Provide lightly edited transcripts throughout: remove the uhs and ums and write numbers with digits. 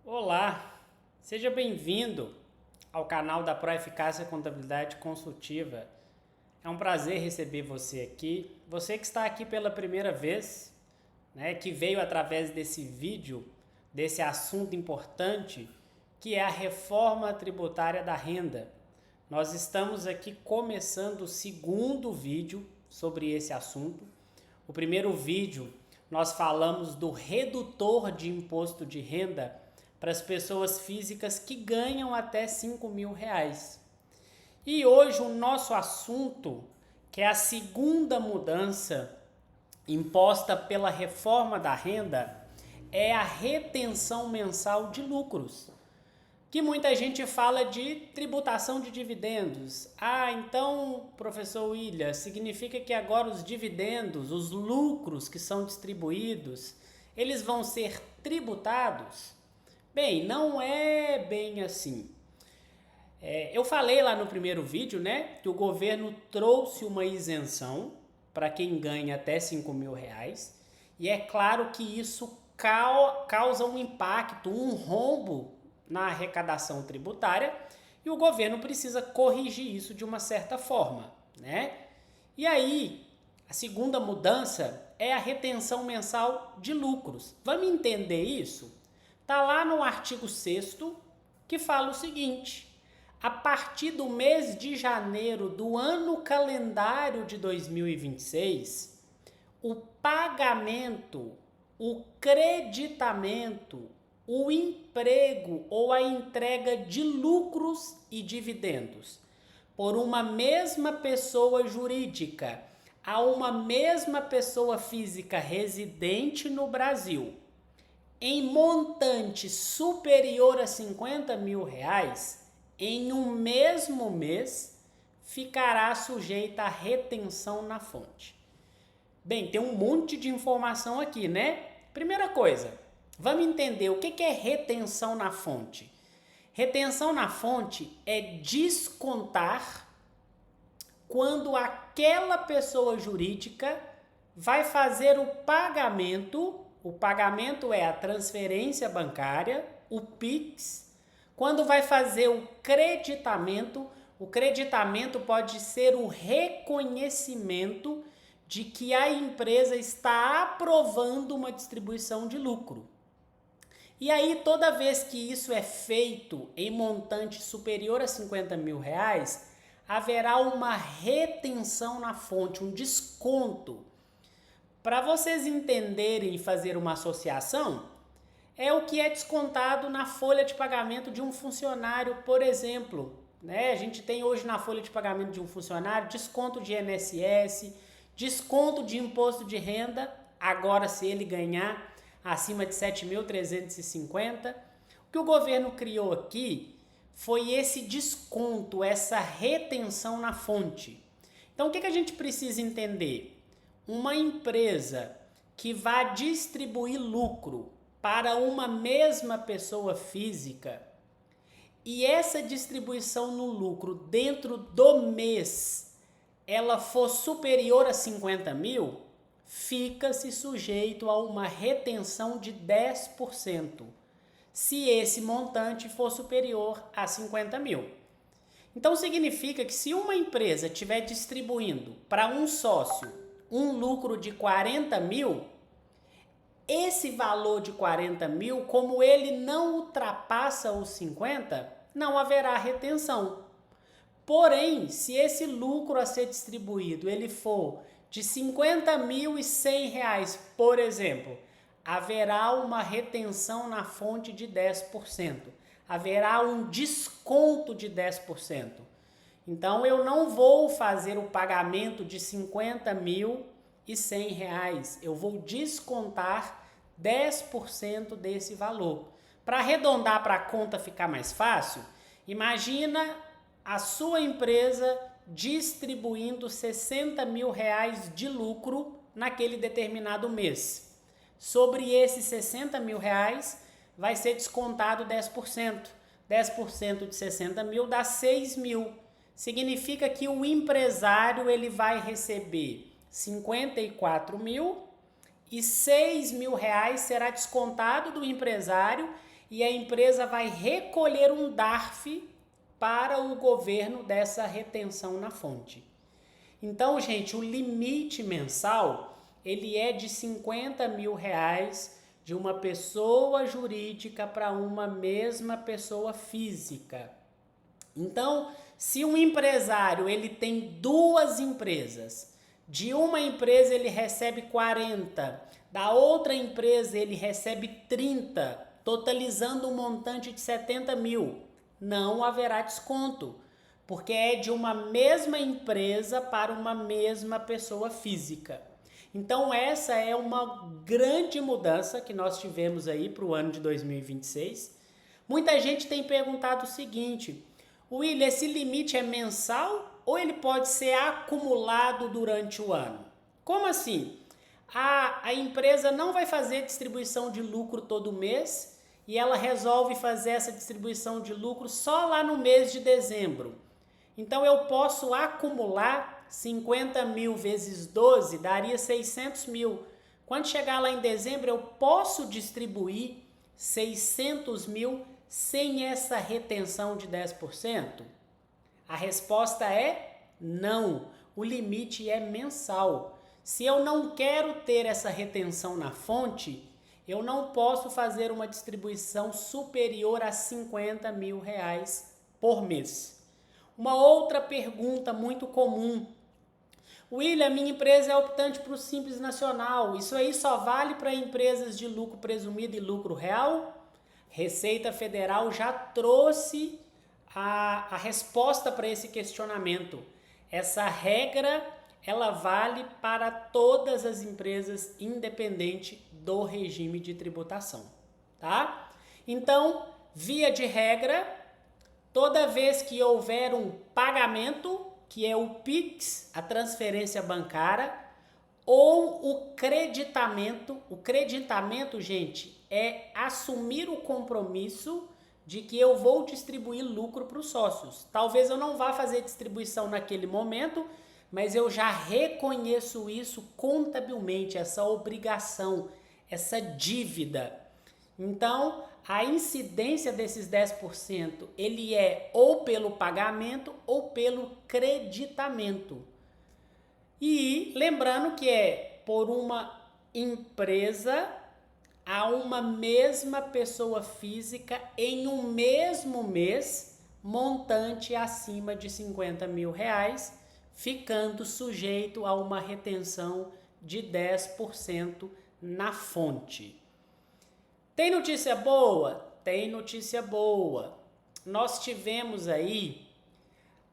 Olá, seja bem-vindo ao canal da Proeficácia Contabilidade Consultiva. É um prazer receber você aqui. Você que está aqui pela primeira vez, que veio através desse vídeo, desse assunto importante, que é a reforma tributária da renda. Nós estamos aqui começando o segundo vídeo sobre esse assunto. O primeiro vídeo nós falamos do redutor de imposto de renda para as pessoas físicas que ganham até R$ 5.000. E hoje o nosso assunto, que é a segunda mudança imposta pela reforma da renda, é a retenção mensal de lucros. Que muita gente fala de tributação de dividendos. Ah, então, professor William, significa que agora os dividendos, os lucros que são distribuídos, eles vão ser tributados? Bem, não é bem assim. Eu falei lá no primeiro vídeo, que o governo trouxe uma isenção para quem ganha até R$ 5.000, e é claro que isso causa um impacto, um rombo na arrecadação tributária, e o governo precisa corrigir isso de uma certa forma, E aí, a segunda mudança é a retenção mensal de lucros. Vamos entender isso? Está lá no artigo 6º, que fala o seguinte: a partir do mês de janeiro do ano calendário de 2026, o pagamento, o creditamento, o emprego ou a entrega de lucros e dividendos por uma mesma pessoa jurídica a uma mesma pessoa física residente no Brasil, em montante superior a R$ 50.000, em um mesmo mês, ficará sujeita à retenção na fonte. Bem, tem um monte de informação aqui, Primeira coisa, vamos entender o que é retenção na fonte. Retenção na fonte é descontar quando aquela pessoa jurídica vai fazer o pagamento. O pagamento é a transferência bancária, o PIX. Quando vai fazer o creditamento pode ser o reconhecimento de que a empresa está aprovando uma distribuição de lucro. E aí, toda vez que isso é feito em montante superior a R$ 50.000, haverá uma retenção na fonte, um desconto. Para vocês entenderem e fazer uma associação, é o que é descontado na folha de pagamento de um funcionário, por exemplo. A gente tem hoje na folha de pagamento de um funcionário desconto de INSS, desconto de imposto de renda, agora se ele ganhar acima de 7.350. O que o governo criou aqui foi esse desconto, essa retenção na fonte. Então o que a gente precisa entender? Uma empresa que vai distribuir lucro para uma mesma pessoa física e essa distribuição no lucro dentro do mês ela for superior a 50.000, fica-se sujeito a uma retenção de 10%, se esse montante for superior a 50.000. Então significa que se uma empresa estiver distribuindo para um sócio um lucro de 40.000, esse valor de 40.000, como ele não ultrapassa os 50, não haverá retenção. Porém, se esse lucro a ser distribuído ele for de R$ 50.100, por exemplo, haverá uma retenção na fonte de 10%. Haverá um desconto de 10%. Então, eu não vou fazer o pagamento de R$ 50.100. Eu vou descontar 10% desse valor. Para arredondar para a conta ficar mais fácil, imagina a sua empresa distribuindo R$ 60.000 de lucro naquele determinado mês. Sobre esses R$ 60.000 vai ser descontado 10%. 10% de 60.000 dá 6.000. Significa que o empresário ele vai receber 54.000 e R$ 6.000 será descontado do empresário e a empresa vai recolher um DARF para o governo dessa retenção na fonte. Então, gente, o limite mensal, ele é de R$50 mil de uma pessoa jurídica para uma mesma pessoa física. Então, se um empresário ele tem duas empresas, de uma empresa ele recebe 40, da outra empresa ele recebe 30, totalizando um montante de 70 mil, não haverá desconto, porque é de uma mesma empresa para uma mesma pessoa física. Então essa é uma grande mudança que nós tivemos aí para o ano de 2026. Muita gente tem perguntado o seguinte: William, esse limite é mensal ou ele pode ser acumulado durante o ano? Como assim? A empresa não vai fazer distribuição de lucro todo mês e ela resolve fazer essa distribuição de lucro só lá no mês de dezembro. Então eu posso acumular 50 mil vezes 12, daria 600 mil. Quando chegar lá em dezembro, eu posso distribuir 600 mil sem essa retenção de 10%? A resposta é não. O limite é mensal. Se eu não quero ter essa retenção na fonte, eu não posso fazer uma distribuição superior a 50 mil por mês. Uma outra pergunta muito comum: William, minha empresa é optante para o Simples Nacional, isso aí só vale para empresas de lucro presumido e lucro real? Receita Federal já trouxe a resposta para esse questionamento. Essa regra, ela vale para todas as empresas, independente do regime de tributação, tá? Então, via de regra, toda vez que houver um pagamento, que é o PIX, a transferência bancária, ou o creditamento, gente, é assumir o compromisso de que eu vou distribuir lucro para os sócios. Talvez eu não vá fazer distribuição naquele momento, mas eu já reconheço isso contabilmente, essa obrigação, essa dívida. Então, a incidência desses 10%, ele é ou pelo pagamento ou pelo creditamento. E lembrando que é por uma empresa a uma mesma pessoa física em um mesmo mês, montante acima de 50 mil ficando sujeito a uma retenção de 10% na fonte. Tem notícia boa? Tem notícia boa. Nós tivemos aí,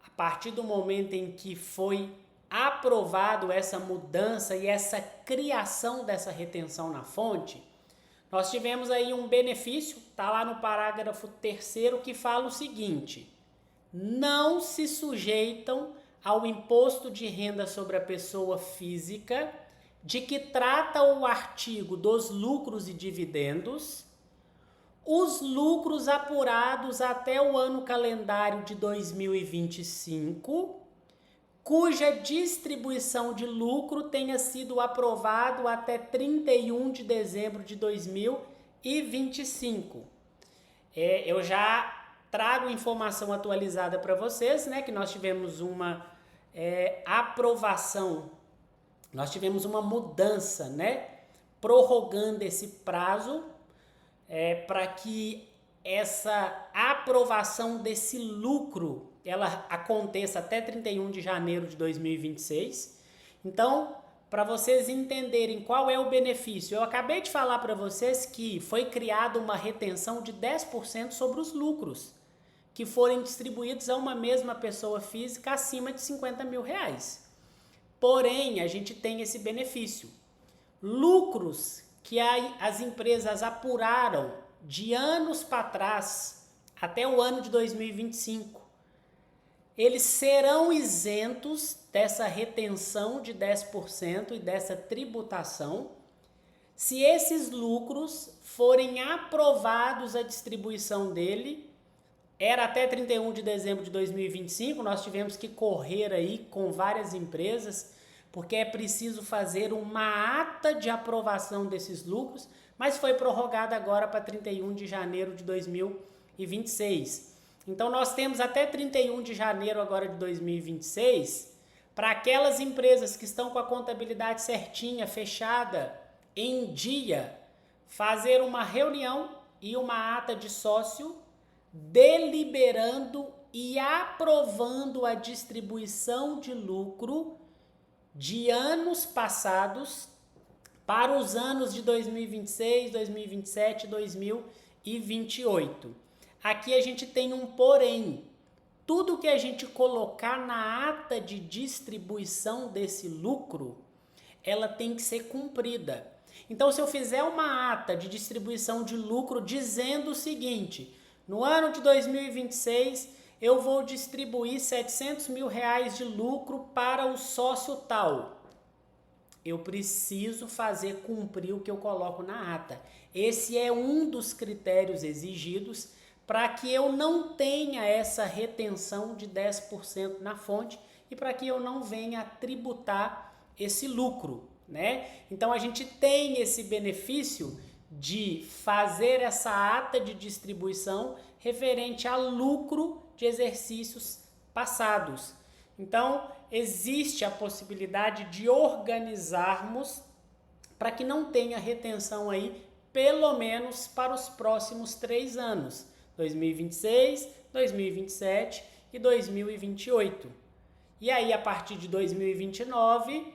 a partir do momento em que foi aprovado essa mudança e essa criação dessa retenção na fonte, nós tivemos aí um benefício, tá lá no parágrafo 3º, que fala o seguinte: não se sujeitam ao imposto de renda sobre a pessoa física, de que trata o artigo dos lucros e dividendos, os lucros apurados até o ano calendário de 2025, cuja distribuição de lucro tenha sido aprovado até 31 de dezembro de 2025. Eu já trago informação atualizada para vocês, né, que nós tivemos uma aprovação, nós tivemos uma mudança, né, prorrogando esse prazo para que essa aprovação desse lucro ela aconteça até 31 de janeiro de 2026. Então, para vocês entenderem qual é o benefício, eu acabei de falar para vocês que foi criada uma retenção de 10% sobre os lucros que forem distribuídos a uma mesma pessoa física acima de 50 mil. Porém, a gente tem esse benefício. Lucros que as empresas apuraram de anos para trás, até o ano de 2025, eles serão isentos dessa retenção de 10% e dessa tributação, se esses lucros forem aprovados a distribuição dele. Era até 31 de dezembro de 2025, nós tivemos que correr aí com várias empresas, porque é preciso fazer uma ata de aprovação desses lucros mas foi prorrogada agora para 31 de janeiro de 2026. Então nós temos até 31 de janeiro agora de 2026 para aquelas empresas que estão com a contabilidade certinha, fechada, em dia, fazer uma reunião e uma ata de sócio deliberando e aprovando a distribuição de lucro de anos passados para os anos de 2026, 2027 e 2028. Aqui a gente tem um porém. Tudo que a gente colocar na ata de distribuição desse lucro, ela tem que ser cumprida. Então, se eu fizer uma ata de distribuição de lucro dizendo o seguinte: no ano de 2026, eu vou distribuir R$700 mil de lucro para o sócio tal. Eu preciso fazer cumprir o que eu coloco na ata. Esse é um dos critérios exigidos para que eu não tenha essa retenção de 10% na fonte e para que eu não venha a tributar esse lucro, né? Então a gente tem esse benefício de fazer essa ata de distribuição referente a lucro de exercícios passados. Então, existe a possibilidade de organizarmos para que não tenha retenção aí, pelo menos para os próximos 3 anos, 2026, 2027 e 2028. E aí, a partir de 2029,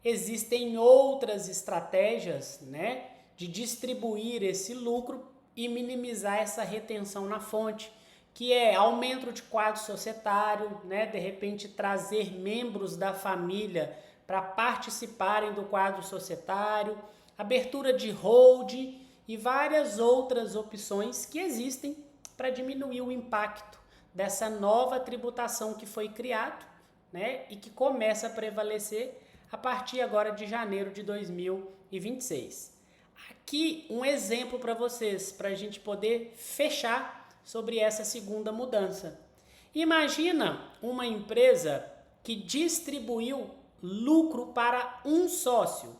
existem outras estratégias, né, de distribuir esse lucro e minimizar essa retenção na fonte, que é aumento de quadro societário, né, de repente trazer membros da família para participarem do quadro societário, abertura de holding e várias outras opções que existem para diminuir o impacto dessa nova tributação que foi criada, né, e que começa a prevalecer a partir agora de janeiro de 2026. Aqui um exemplo para vocês, para a gente poder fechar sobre essa segunda mudança. Imagina uma empresa que distribuiu lucro para um sócio.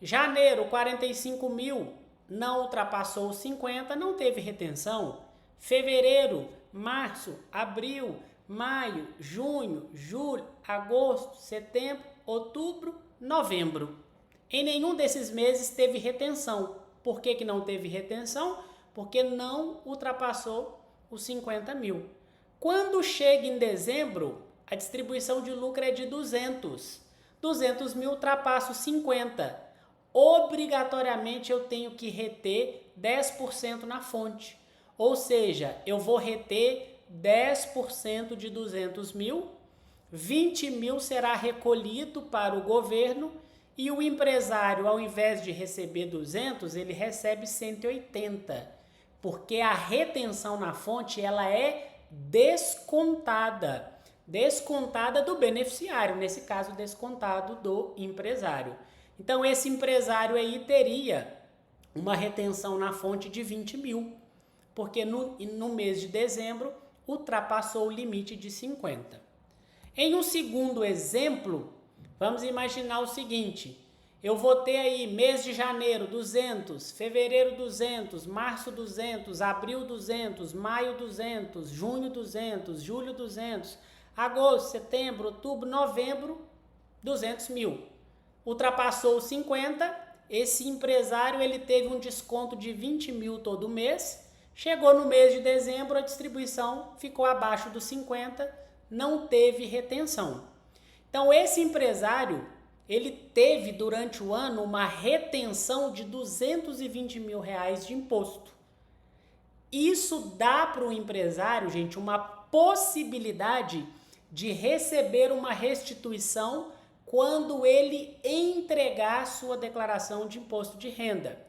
Janeiro, 45 mil, não ultrapassou os 50, não teve retenção. Fevereiro, março, abril, maio, junho, julho, agosto, setembro, outubro, novembro. Em nenhum desses meses teve retenção. Por que não teve retenção? Porque não ultrapassou os 50 mil. Quando chega em dezembro, a distribuição de lucro é de 200. 200 mil ultrapassa os 50. Obrigatoriamente eu tenho que reter 10% na fonte. Ou seja, eu vou reter 10% de 200 mil, 20 mil será recolhido para o governo e o empresário, ao invés de receber 200, ele recebe 180, porque a retenção na fonte ela é descontada do beneficiário, nesse caso descontado do empresário. Então esse empresário aí teria uma retenção na fonte de 20 mil, porque no mês de dezembro ultrapassou o limite de 50. Em um segundo exemplo, vamos imaginar o seguinte: eu vou ter aí mês de janeiro 200, fevereiro 200, março 200, abril 200, maio 200, junho 200, julho 200, agosto, setembro, outubro, novembro, 200 mil. Ultrapassou os 50, esse empresário ele teve um desconto de 20 mil todo mês, chegou no mês de dezembro, a distribuição ficou abaixo dos 50, não teve retenção. Então esse empresário, ele teve durante o ano uma retenção de 220 mil reais de imposto. Isso dá para o empresário, gente, uma possibilidade de receber uma restituição quando ele entregar a sua declaração de imposto de renda.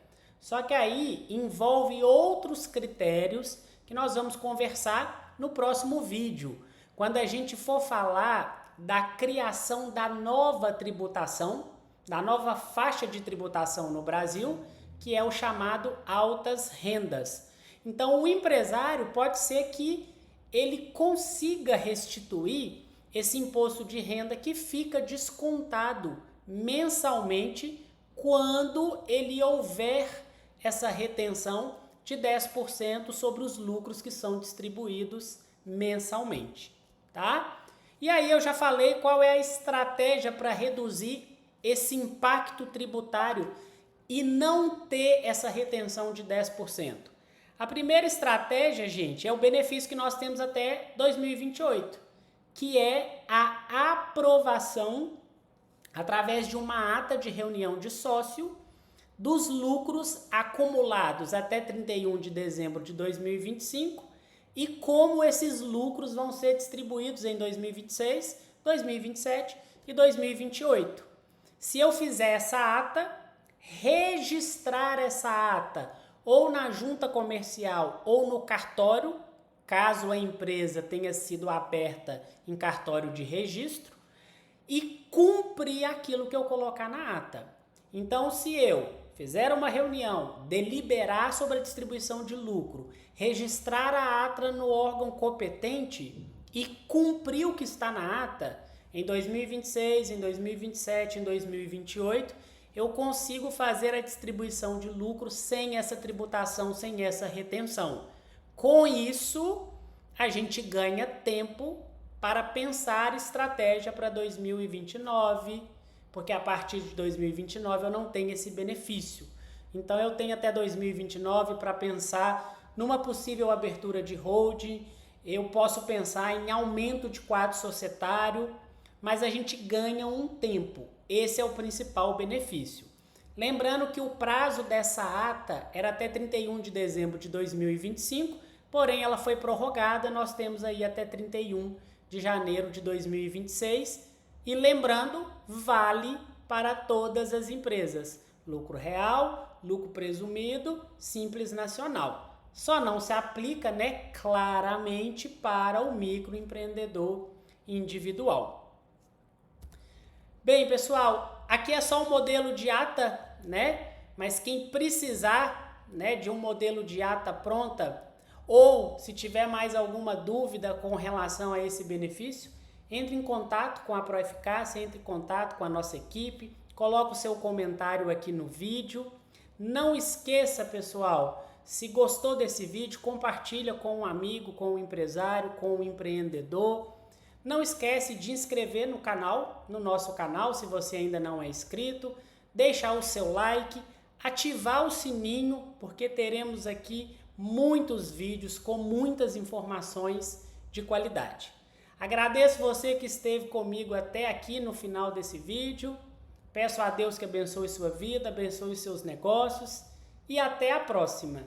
Só que aí envolve outros critérios que nós vamos conversar no próximo vídeo, quando a gente for falar da criação da nova tributação, da nova faixa de tributação no Brasil, que é o chamado altas rendas. Então, o empresário pode ser que ele consiga restituir esse imposto de renda que fica descontado mensalmente quando ele houver essa retenção de 10% sobre os lucros que são distribuídos mensalmente, tá? E aí eu já falei qual é a estratégia para reduzir esse impacto tributário e não ter essa retenção de 10%. A primeira estratégia, gente, é o benefício que nós temos até 2028, que é a aprovação, através de uma ata de reunião de sócio, dos lucros acumulados até 31 de dezembro de 2025 e como esses lucros vão ser distribuídos em 2026, 2027 e 2028. Se eu fizer essa ata, registrar essa ata ou na junta comercial ou no cartório, caso a empresa tenha sido aberta em cartório de registro, e cumprir aquilo que eu colocar na ata. Então, se eu fizer uma reunião, deliberar sobre a distribuição de lucro, registrar a ata no órgão competente e cumprir o que está na ata, em 2026, em 2027, em 2028, eu consigo fazer a distribuição de lucro sem essa tributação, sem essa retenção. Com isso, a gente ganha tempo para pensar estratégia para 2029, porque a partir de 2029 eu não tenho esse benefício. Então eu tenho até 2029 para pensar numa possível abertura de holding, eu posso pensar em aumento de quadro societário, mas a gente ganha um tempo. Esse é o principal benefício. Lembrando que o prazo dessa ata era até 31 de dezembro de 2025, porém ela foi prorrogada, nós temos aí até 31 de janeiro de 2026. E lembrando, vale para todas as empresas. Lucro real, lucro presumido, Simples Nacional. Só não se aplica, né, claramente para o microempreendedor individual. Bem, pessoal, aqui é só um modelo de ata, né? Mas quem precisar, né, de um modelo de ata pronta, ou se tiver mais alguma dúvida com relação a esse benefício, entre em contato com a Proeficácia, entre em contato com a nossa equipe, coloque o seu comentário aqui no vídeo. Não esqueça, pessoal, se gostou desse vídeo, compartilha com um amigo, com um empresário, com um empreendedor. Não esquece de inscrever no canal, no nosso canal, se você ainda não é inscrito, deixar o seu like, ativar o sininho, porque teremos aqui muitos vídeos com muitas informações de qualidade. Agradeço você que esteve comigo até aqui no final desse vídeo. Peço a Deus que abençoe sua vida, abençoe seus negócios e até a próxima.